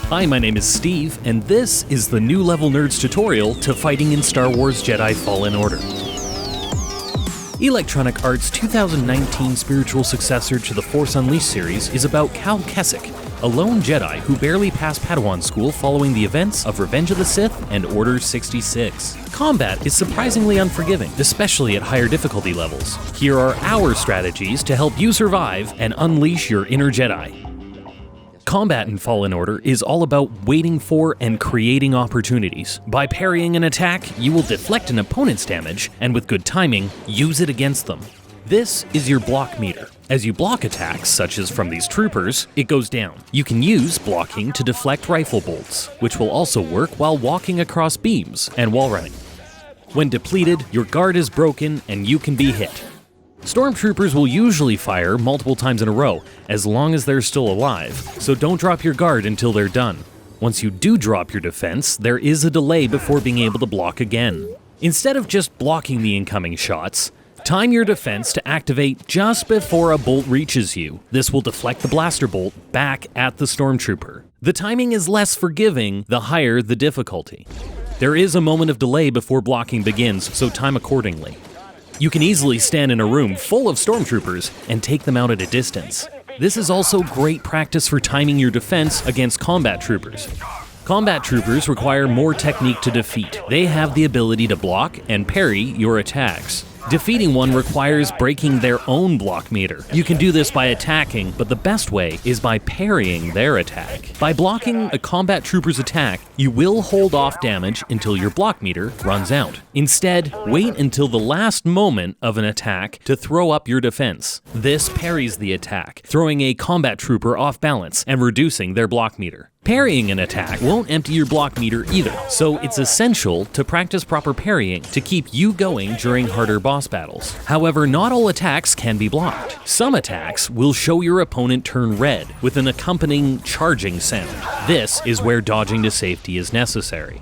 Hi, my name is Steve, and this is the New Level Nerds tutorial to fighting in Star Wars Jedi Fallen Order. Electronic Arts' 2019 spiritual successor to the Force Unleashed series is about Cal Keswick, a lone Jedi who barely passed Padawan school following the events of Revenge of the Sith and Order 66. Combat is surprisingly unforgiving, especially at higher difficulty levels. Here are our strategies to help you survive and unleash your inner Jedi. Combat in Fallen Order is all about waiting for and creating opportunities. By parrying an attack, you will deflect an opponent's damage, and with good timing, use it against them. This is your block meter. As you block attacks, such as from these troopers, it goes down. You can use blocking to deflect rifle bolts, which will also work while walking across beams and while running. When depleted, your guard is broken and you can be hit. Stormtroopers will usually fire multiple times in a row, as long as they're still alive, so don't drop your guard until they're done. Once you do drop your defense, there is a delay before being able to block again. Instead of just blocking the incoming shots, time your defense to activate just before a bolt reaches you. This will deflect the blaster bolt back at the Stormtrooper. The timing is less forgiving the higher the difficulty. There is a moment of delay before blocking begins, so time accordingly. You can easily stand in a room full of Stormtroopers and take them out at a distance. This is also great practice for timing your defense against combat troopers. Combat troopers require more technique to defeat. They have the ability to block and parry your attacks. Defeating one requires breaking their own block meter. You can do this by attacking, but the best way is by parrying their attack. By blocking a combat trooper's attack, you will hold off damage until your block meter runs out. Instead, wait until the last moment of an attack to throw up your defense. This parries the attack, throwing a combat trooper off balance and reducing their block meter. Parrying an attack won't empty your block meter either, so it's essential to practice proper parrying to keep you going during harder boss battles. However, not all attacks can be blocked. Some attacks will show your opponent turn red with an accompanying charging sound. This is where dodging to safety is necessary.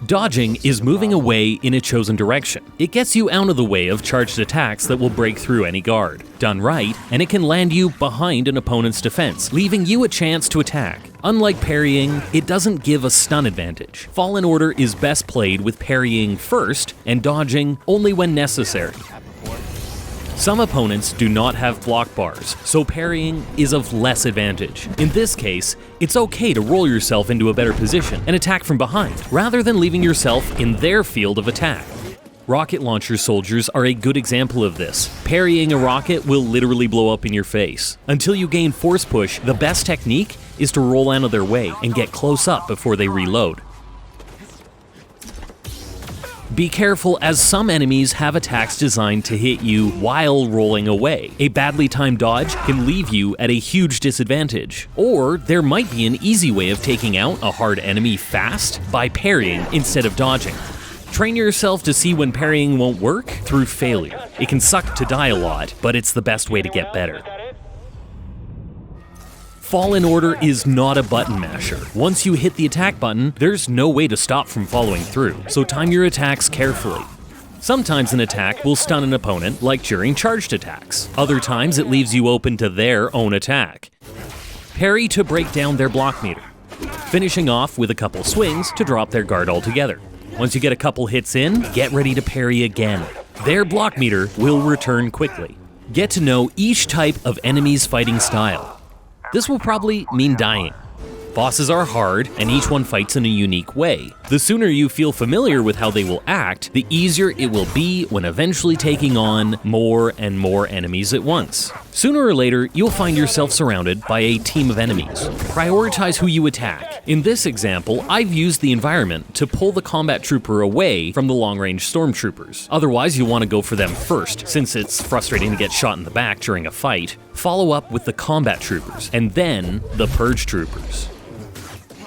Dodging is moving away in a chosen direction. It gets you out of the way of charged attacks that will break through any guard. Done right, and it can land you behind an opponent's defense, leaving you a chance to attack. Unlike parrying, it doesn't give a stun advantage. Fallen Order is best played with parrying first and dodging only when necessary. Some opponents do not have block bars, so parrying is of less advantage. In this case, it's okay to roll yourself into a better position and attack from behind, rather than leaving yourself in their field of attack. Rocket launcher soldiers are a good example of this. Parrying a rocket will literally blow up in your face. Until you gain force push, the best technique is to roll out of their way and get close up before they reload. Be careful, as some enemies have attacks designed to hit you while rolling away. A badly timed dodge can leave you at a huge disadvantage. Or there might be an easy way of taking out a hard enemy fast by parrying instead of dodging. Train yourself to see when parrying won't work through failure. It can suck to die a lot, but it's the best way to get better. Fallen Order is not a button masher. Once you hit the attack button, there's no way to stop from following through, so time your attacks carefully. Sometimes an attack will stun an opponent, like during charged attacks. Other times it leaves you open to their own attack. Parry to break down their block meter, finishing off with a couple swings to drop their guard altogether. Once you get a couple hits in, get ready to parry again. Their block meter will return quickly. Get to know each type of enemy's fighting style. This will probably mean dying. Bosses are hard, and each one fights in a unique way. The sooner you feel familiar with how they will act, the easier it will be when eventually taking on more and more enemies at once. Sooner or later, you'll find yourself surrounded by a team of enemies. Prioritize who you attack. In this example, I've used the environment to pull the combat trooper away from the long-range stormtroopers. Otherwise, you'll want to go for them first, since it's frustrating to get shot in the back during a fight. Follow up with the combat troopers, and then the purge troopers.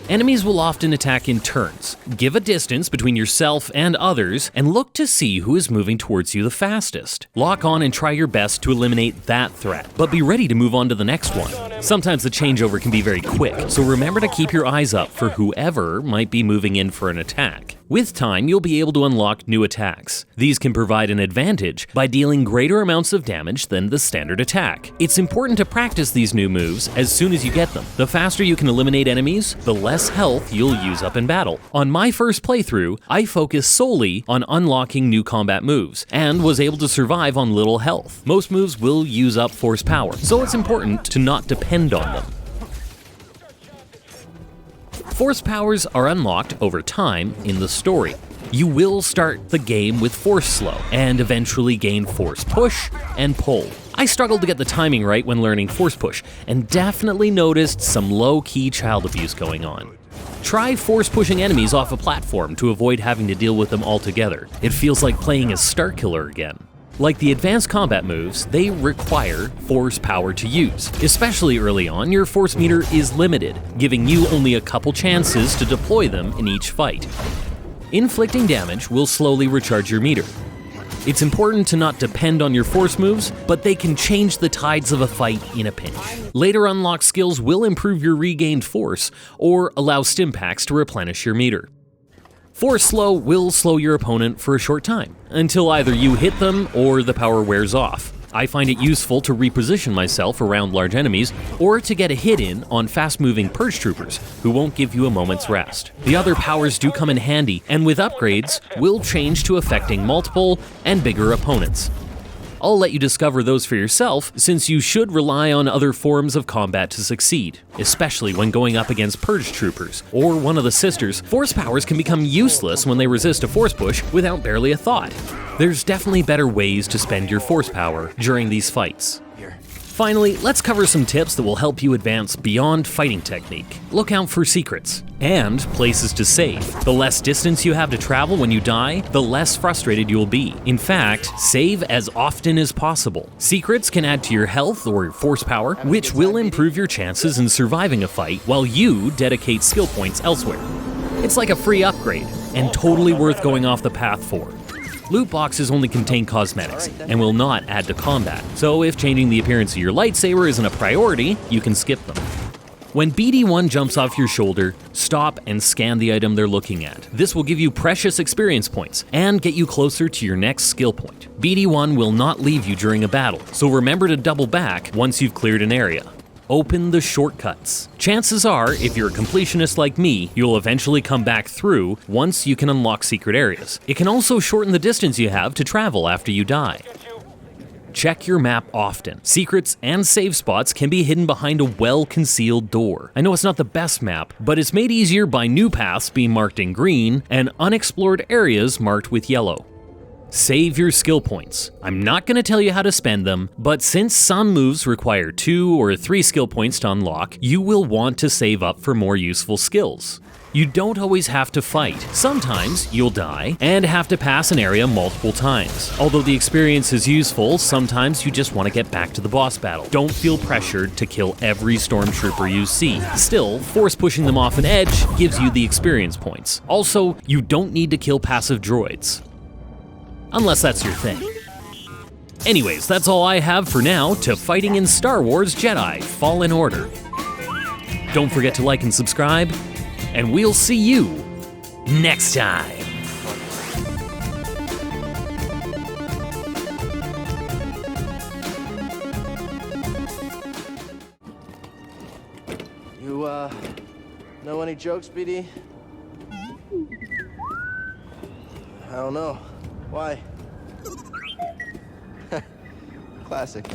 Enemies will often attack in turns. Give a distance between yourself and others, and look to see who is moving towards you the fastest. Lock on and try your best to eliminate that threat, but be ready to move on to the next one. Sometimes the changeover can be very quick, so remember to keep your eyes up for whoever might be moving in for an attack. With time, you'll be able to unlock new attacks. These can provide an advantage by dealing greater amounts of damage than the standard attack. It's important to practice these new moves as soon as you get them. The faster you can eliminate enemies, the less health you'll use up in battle. On my first playthrough, I focused solely on unlocking new combat moves, and was able to survive on little health. Most moves will use up force power, so it's important to not depend on them. Force powers are unlocked over time in the story. You will start the game with Force Slow, and eventually gain Force Push and Pull. I struggled to get the timing right when learning Force Push, and definitely noticed some low-key child abuse going on. Try force pushing enemies off a platform to avoid having to deal with them altogether. It feels like playing as Starkiller again. Like the advanced combat moves, they require force power to use. Especially early on, your force meter is limited, giving you only a couple chances to deploy them in each fight. Inflicting damage will slowly recharge your meter. It's important to not depend on your force moves, but they can change the tides of a fight in a pinch. Later unlocked skills will improve your regained force, or allow stim packs to replenish your meter. Force Slow will slow your opponent for a short time, until either you hit them or the power wears off. I find it useful to reposition myself around large enemies, or to get a hit in on fast-moving purge troopers, who won't give you a moment's rest. The other powers do come in handy, and with upgrades, will change to affecting multiple and bigger opponents. I'll let you discover those for yourself, since you should rely on other forms of combat to succeed, especially when going up against purge troopers, or one of the sisters. Force powers can become useless when they resist a force push without barely a thought. There's definitely better ways to spend your force power during these fights. Finally, let's cover some tips that will help you advance beyond fighting technique. Look out for secrets and places to save. The less distance you have to travel when you die, the less frustrated you'll be. In fact, save as often as possible. Secrets can add to your health or your force power, which will improve your chances in surviving a fight while you dedicate skill points elsewhere. It's like a free upgrade, and totally worth going off the path for. Loot boxes only contain cosmetics, and will not add to combat, so if changing the appearance of your lightsaber isn't a priority, you can skip them. When BD1 jumps off your shoulder, stop and scan the item they're looking at. This will give you precious experience points, and get you closer to your next skill point. BD1 will not leave you during a battle, so remember to double back once you've cleared an area. Open the shortcuts. Chances are, if you're a completionist like me, you'll eventually come back through once you can unlock secret areas. It can also shorten the distance you have to travel after you die. Check your map often. Secrets and save spots can be hidden behind a well-concealed door. I know it's not the best map, but it's made easier by new paths being marked in green and unexplored areas marked with yellow. Save your skill points. I'm not going to tell you how to spend them, but since some moves require 2 or 3 skill points to unlock, you will want to save up for more useful skills. You don't always have to fight. Sometimes you'll die and have to pass an area multiple times. Although the experience is useful, sometimes you just want to get back to the boss battle. Don't feel pressured to kill every stormtrooper you see. Still, force pushing them off an edge gives you the experience points. Also, you don't need to kill passive droids. Unless that's your thing. Anyways, that's all I have for now to fighting in Star Wars Jedi Fallen Order. Don't forget to like and subscribe, and we'll see you next time. You, know any jokes, BD? I don't know. Why? Classic.